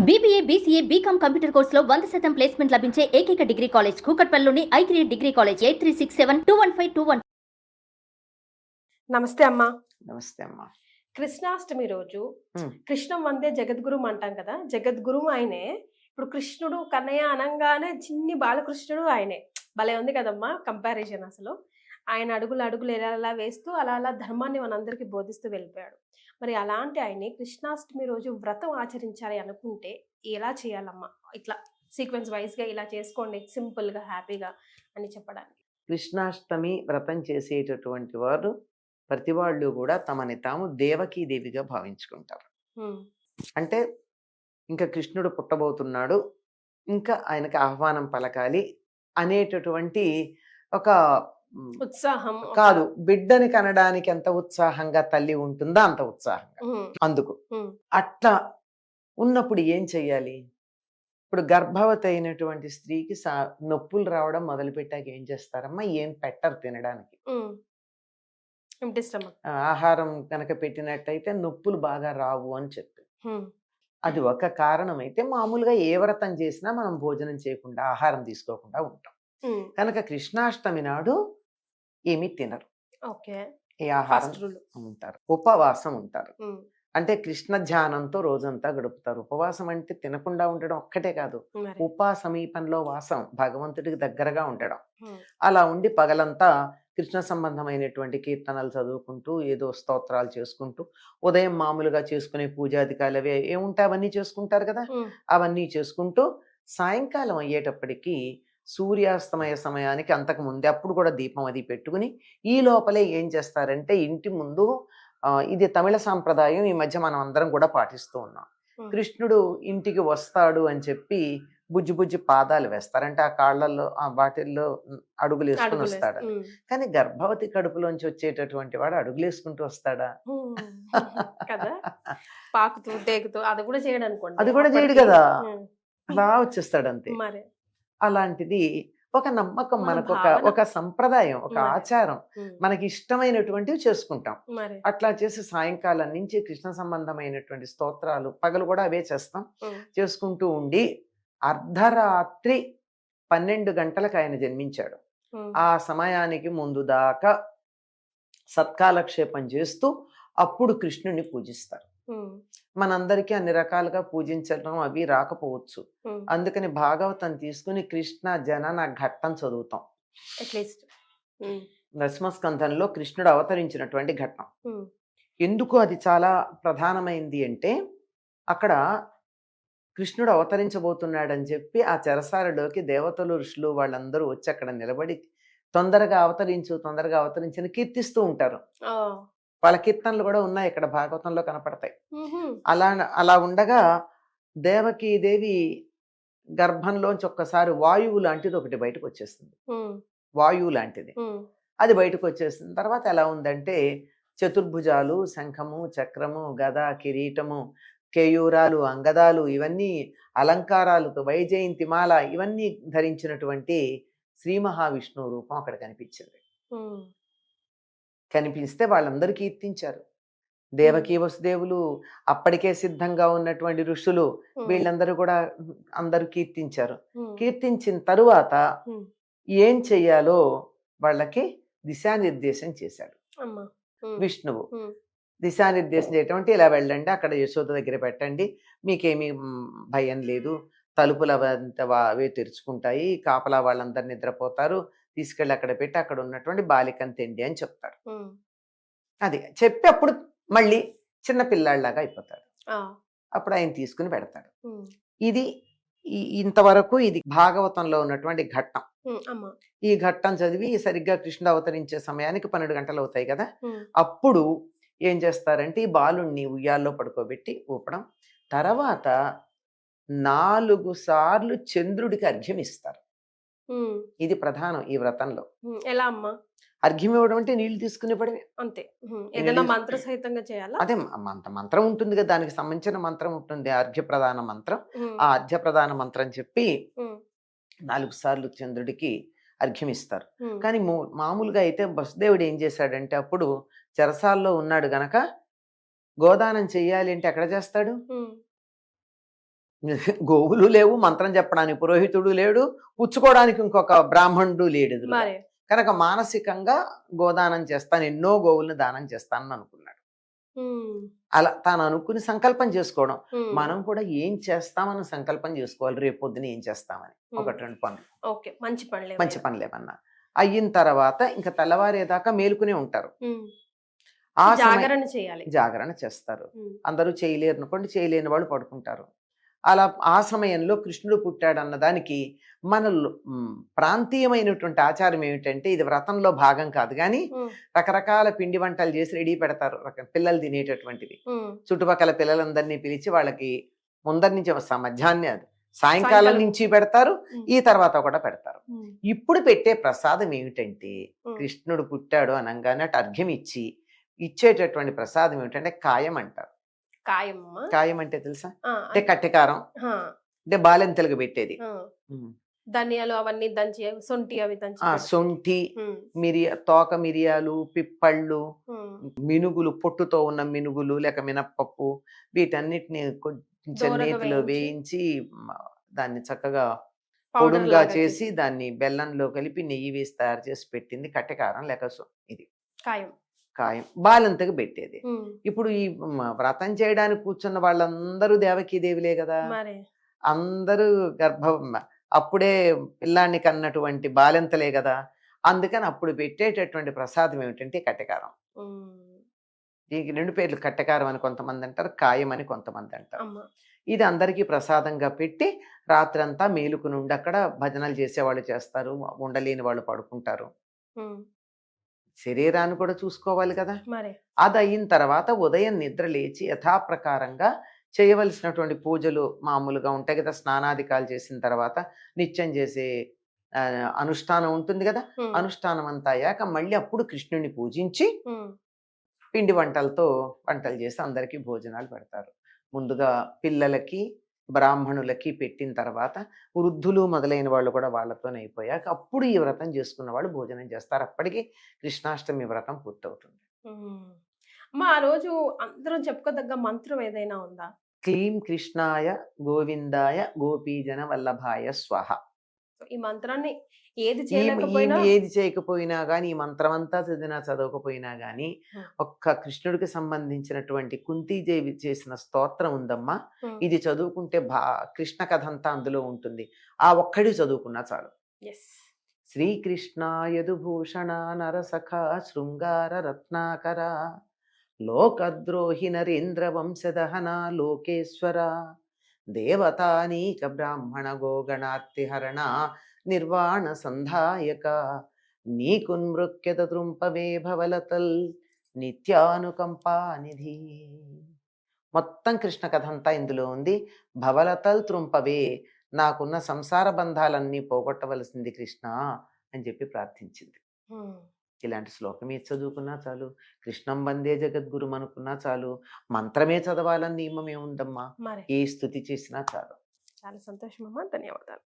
BBA, BCA, BCom computer కోర్సులో 100% placement లభించే ఏకైక డిగ్రీ కాలేజ్ కూకట్పల్లిలోని i3 డిగ్రీ కాలేజ్ 8367215215. నమస్తే అమ్మా. నమస్తే అమ్మా. కృష్ణాష్టమి రోజు కృష్ణం వందే జగద్గురుం అంటాం కదా, జగద్గురువు ఆయనే. ఇప్పుడు కృష్ణుడు కన్నయ్య అనంగానే చిన్ని బాలకృష్ణుడు ఆయనే. భలే ఉంది కదమ్మా కంపారిజన్. అసలు ఆయన అడుగులు అడుగులు ఎలా వేస్తూ అలా ధర్మాన్ని మనందరికీ బోధిస్తూ వెళ్ళిపోయాడు. మరి అలాంటి ఆయన్ని కృష్ణాష్టమి రోజు వ్రతం ఆచరించాలి అనుకుంటే ఎలా చేయాలమ్మా? ఇట్లా సీక్వెన్స్ వైజ్గా ఇలా చేసుకోండి సింపుల్గా హ్యాపీగా అని చెప్పడానికి. కృష్ణాష్టమి వ్రతం చేసేటటువంటి వారు ప్రతి వాళ్ళు కూడా తమని తాము దేవిగా భావించుకుంటారు. అంటే ఇంకా కృష్ణుడు పుట్టబోతున్నాడు, ఇంకా ఆయనకి ఆహ్వానం పలకాలి అనేటటువంటి ఒక ఉత్సాహం కాదు, బిడ్డని కనడానికి ఎంత ఉత్సాహంగా తల్లి ఉంటుందో అంత ఉత్సాహంగా. అందుకు అట్లా ఉన్నప్పుడు ఏం చెయ్యాలి? ఇప్పుడు గర్భవతి అయినటువంటి స్త్రీకి నొప్పులు రావడం మొదలుపెట్టాక ఏం చేస్తారమ్మా? ఏం పెట్టరు తినడానికి. ఆహారం కనుక పెట్టినట్టయితే నొప్పులు బాగా రావు అని చెప్పి అది ఒక కారణం. అయితే మామూలుగా ఏ వ్రతం చేసినా మనం భోజనం చేయకుండా ఆహారం తీసుకోకుండా ఉంటాం కనుక కృష్ణాష్టమి నాడు ఏమీ తినరు, ఏ ఆహారం ఉంటారు, ఉపవాసం ఉంటారు. అంటే కృష్ణ ధ్యానంతో రోజంతా గడుపుతారు. ఉపవాసం అంటే తినకుండా ఉండడం ఒక్కటే కాదు, సమీపంలో వాసం, భగవంతుడికి దగ్గరగా ఉండడం. అలా ఉండి పగలంతా కృష్ణ సంబంధమైనటువంటి కీర్తనలు చదువుకుంటూ ఏదో స్తోత్రాలు చేసుకుంటూ, ఉదయం మామూలుగా చేసుకునే పూజాధికారులు అవి ఏముంటాయి అవన్నీ చేసుకుంటారు కదా, అవన్నీ చేసుకుంటూ సాయంకాలం అయ్యేటప్పటికీ సూర్యాస్తమయ సమయానికి అంతకు ముందే అప్పుడు కూడా దీపం అది పెట్టుకుని ఈ లోపలే ఏం చేస్తారంటే ఇంటి ముందు ఇది తమిళ సాంప్రదాయం, ఈ మధ్య మనం అందరం కూడా పాటిస్తూ ఉన్నాం. కృష్ణుడు ఇంటికి వస్తాడు అని చెప్పి బుజ్జి పాదాలు వేస్తారంటే ఆ కాళ్ళల్లో ఆ వాటిల్లో అడుగులు వేసుకుని వస్తాడు. కానీ గర్భవతి కడుపులోంచి వచ్చేటటువంటి వాడు అడుగులు వేసుకుంటూ వస్తాడా? అది కూడా చేయడు కదా, అలా వచ్చేస్తాడు అంతే. అలాంటిది ఒక నమ్మకం, మనకు ఒక సంప్రదాయం, ఒక ఆచారం, మనకి ఇష్టమైనటువంటివి చేసుకుంటాం. అట్లా చేసి సాయంకాలం నుంచి కృష్ణ సంబంధమైనటువంటి స్తోత్రాలు పగలు కూడా అవే చేస్తాం, చేసుకుంటూ ఉండి అర్ధరాత్రి 12 గంటలకు ఆయన జన్మించాడు. ఆ సమయానికి ముందు దాకా సత్కాలక్షేపం చేస్తూ అప్పుడు కృష్ణుని పూజిస్తారు. మనందరికీ అన్ని రకాలుగా పూజించడం అవి రాకపోవచ్చు, అందుకని భాగవతం తీసుకుని కృష్ణ జనన ఘట్టం చదువుతాం. దశమస్కంధంలో కృష్ణుడు అవతరించినటువంటి ఘట్టం. ఎందుకు అది చాలా ప్రధానమైంది అంటే అక్కడ కృష్ణుడు అవతరించబోతున్నాడని చెప్పి ఆ చెరసాలలోకి దేవతలు ఋషులు వాళ్ళందరూ వచ్చి అక్కడ నిలబడి తొందరగా అవతరించని కీర్తిస్తూ ఉంటారు. వాళ్ళ కీర్తనలు కూడా ఉన్నాయి, ఇక్కడ భాగవతంలో కనపడతాయి. అలా ఉండగా దేవకీదేవి గర్భంలోంచి ఒక్కసారి వాయువు లాంటిది ఒకటి బయటకు వచ్చేస్తుంది. వాయువు లాంటిది అది బయటకు వచ్చేసిన తర్వాత ఎలా ఉందంటే చతుర్భుజాలు, శంఖము, చక్రము, గద, కిరీటము, కేయూరాలు, అంగదాలు, ఇవన్నీ అలంకారాలతో వైజయంతి మాల ఇవన్నీ ధరించినటువంటి శ్రీ మహావిష్ణువు రూపం అక్కడ కనిపించింది. కనిపిస్తే వాళ్ళందరూ కీర్తించారు. దేవకీ వసుదేవులు, అప్పటికే సిద్ధంగా ఉన్నటువంటి ఋషులు, వీళ్ళందరూ కూడా అందరూ కీర్తించారు. కీర్తించిన తరువాత ఏం చెయ్యాలో వాళ్ళకి దిశానిర్దేశం చేశాడు విష్ణువు. దిశానిర్దేశం చేయటం అంటే ఇలా వెళ్ళండి, అక్కడ యశోద దగ్గర పెట్టండి, మీకేమీ భయం లేదు, తలుపులు అవే తెరుచుకుంటాయి, కాపలా వాళ్ళందరూ నిద్రపోతారు, తీసుకెళ్ళి అక్కడ పెట్టి అక్కడ ఉన్నటువంటి బాలికను తెండి అని చెప్తాడు. అది చెప్పి అప్పుడు మళ్ళీ చిన్న పిల్లాడిలాగా అయిపోతాడు. అప్పుడు ఆయన తీసుకుని పెడతాడు. ఇది ఇంతవరకు ఇది భాగవతంలో ఉన్నటువంటి ఘట్టం. ఈ ఘట్టం చదివి సరిగ్గా కృష్ణుడు అవతరించే సమయానికి 12 గంటలు అవుతాయి కదా, అప్పుడు ఏం చేస్తారంటే ఈ బాలుణ్ణి ఉయ్యాల్లో పడుకోబెట్టి ఊపడం, తర్వాత 4 సార్లు చంద్రుడికి అర్ఘ్యం ఇస్తారు. ఇది ప్రధానం ఈ వ్రతంలో. ఎలా అమ్మా అర్ఘ్యం ఇవ్వడం అంటే నీళ్లు తీసుకునే పడమే అంతే. ఏదైనా మంత్ర సహితంగా చేయాలా? అదే మంత్రం ఉంటుంది కదా, దానికి సంబంధించిన మంత్రం ఉంటుంది, అర్ఘ్య ప్రధాన మంత్రం. ఆ అర్ఘ్య ప్రధాన మంత్రం చెప్పి 4 సార్లు చంద్రుడికి అర్ఘ్యం ఇస్తారు. కానీ మామూలుగా అయితే వసుదేవుడు ఏం చేశాడంటే అప్పుడు చెరసాల్లో ఉన్నాడు గనక గోదానం చెయ్యాలి అంటే ఎక్కడ చేస్తాడు? గోవులు లేవు, మంత్రం చెప్పడానికి పురోహితుడు లేడు, పుచ్చుకోవడానికి ఇంకొక బ్రాహ్మణుడు లేడు ఎదురుగా. మరి కనుక మానసికంగా గోదానం చేస్తాను, ఎన్నో గోవులను దానం చేస్తానని అనుకున్నాడు. అలా తాను అనుకుని సంకల్పం చేసుకోవడం. మనం కూడా ఏం చేస్తామని సంకల్పం చేసుకోవాలి, రేపు పొద్దున ఏం చేస్తామని. ఒకటి రెండు పనులు, ఓకే, మంచి పనులు మంచి పనులు ఏమన్నా అయిన తర్వాత ఇంకా తెల్లవారేదాకా మేలుకునే ఉంటారు. ఆ జాగరణ చేయాలి, జాగరణ చేస్తారు. అందరూ చేయలేరు అనుకోండి, చేయలేని వాళ్ళు పడుకుంటారు. అలా ఆ సమయంలో కృష్ణుడు పుట్టాడు అన్నదానికి మన ప్రాంతీయమైనటువంటి ఆచారం ఏమిటంటే, ఇది వ్రతంలో భాగం కాదు కానీ రకరకాల పిండి వంటలు చేసి రెడీ పెడతారు, పిల్లలు తినేటటువంటివి. చుట్టుపక్కల పిల్లలందరినీ పిలిచి వాళ్ళకి ముందరి నుంచి మధ్యాహ్నం సాయంకాలం నుంచి పెడతారు, ఈ తర్వాత కూడా పెడతారు. ఇప్పుడు పెట్టే ప్రసాదం ఏమిటంటే, కృష్ణుడు పుట్టాడు అనగానే అటు అర్ఘ్యం ఇచ్చేటటువంటి ప్రసాదం ఏమిటంటే కాయం అంటారు. కాయం అంటే తెలుసా? అంటే కట్టెకారం, అంటే బాలెంతలుగా పెట్టేది. ధనియాలు అవన్నీ దంచి, సొంటి అవి దంచి, సొంటి తోక మిరియాలు, పిప్పళ్ళు, మినుగులు, పొట్టుతో ఉన్న మినుగులు లేక మినప్పప్పు, వీటన్నిటిని కొంచెం నేతిలో వేయించి దాన్ని చక్కగా పొడుగా చేసి దాన్ని బెల్లంలో కలిపి నెయ్యి వేసి తయారు చేసి పెట్టింది కట్టెకారం లేక ఇది కాయం, బాలంతగా పెట్టేది. ఇప్పుడు ఈ వ్రతం చేయడానికి కూర్చున్న వాళ్ళందరూ దేవకీదేవిలే కదా, అందరూ అప్పుడే పిల్లాన్ని కన్నటువంటి బాలెంతలే కదా. అందుకని అప్పుడు పెట్టేటటువంటి ప్రసాదం ఏమిటంటే కట్టెకారం. దీనికి రెండు పేర్లు, కట్టెకారం అని కొంతమంది అంటారు, కాయం అని కొంతమంది అంటారు. ఇది అందరికీ ప్రసాదంగా పెట్టి రాత్రంతా మేలుకుని ఉండి అక్కడ భజనలు చేసేవాళ్ళు చేస్తారు, ఉండలేని వాళ్ళు పడుకుంటారు. శరీరాన్ని కూడా చూసుకోవాలి కదా. అది అయిన తర్వాత ఉదయం నిద్ర లేచి యథాప్రకారంగా చేయవలసినటువంటి పూజలు మామూలుగా ఉంటాయి కదా. స్నానాధికాలు చేసిన తర్వాత నిత్యం చేసే అనుష్ఠానం ఉంటుంది కదా. అనుష్ఠానం అంతా అయ్యాక మళ్ళీ అప్పుడు కృష్ణుని పూజించి పిండి వంటలతో వంటలు చేసి అందరికీ భోజనాలు పెడతారు. ముందుగా పిల్లలకి, బ్రాహ్మణులకి పెట్టిన తర్వాత వృద్ధులు మొదలైన వాళ్ళు కూడా వాళ్ళతోనే అయిపోయాక అప్పుడు ఈ వ్రతం చేసుకున్న వాళ్ళు భోజనం చేస్తారు. అప్పటికి కృష్ణాష్టమి వ్రతం పూర్తవుతుంది. ఆ రోజు అందరం చెప్పుకోదగ్గ మంత్రం ఏదైనా ఉందా? క్లీం కృష్ణాయ గోవిందాయ గోపీజన వల్లభాయ స్వహ. ఈ మంత్రాన్ని ఏది చేయకపోయినా గాని, ఈ మంత్రం అంతా చదవకపోయినా గాని, ఒక్క కృష్ణుడికి సంబంధించినటువంటి కుంతీదేవి చేసిన స్తోత్రం ఉందమ్మా, ఇది చదువుకుంటే కృష్ణ కథ అంతా అందులో ఉంటుంది. ఆ ఒక్కడి చదువుకున్నా చాలు. శ్రీకృష్ణాయదుభూషణ నరసఖ శృంగార రత్నాకర లోకద్రోహి నరేంద్ర వంశదహన లోకేశ్వర దేవతానీక బ్రాహ్మణ గోగణార్తిహరణ నిర్వాణ సంధాయక నీకున్మృక్యత త్రుంపవే భవలతల్ నిత్యానుకంపానిధి. మొత్తం కృష్ణ కథ అంతా ఇందులో ఉంది. భవలతల్ త్రుంపవే, నాకున్న సంసార బంధాలన్నీ పోగొట్టవలసింది కృష్ణ అని చెప్పి ప్రార్థించింది. ఇలాంటి శ్లోకం ఏది చదువుకున్నా చాలు, కృష్ణం వందే జగద్గురు అనుకున్నా చాలు, మంత్రమే చదవాలని నియమం ఏముందమ్మా, ఏ స్తుతి చేసినా చాలు. చాలా సంతోషం అమ్మా, ధన్యవాదాలు.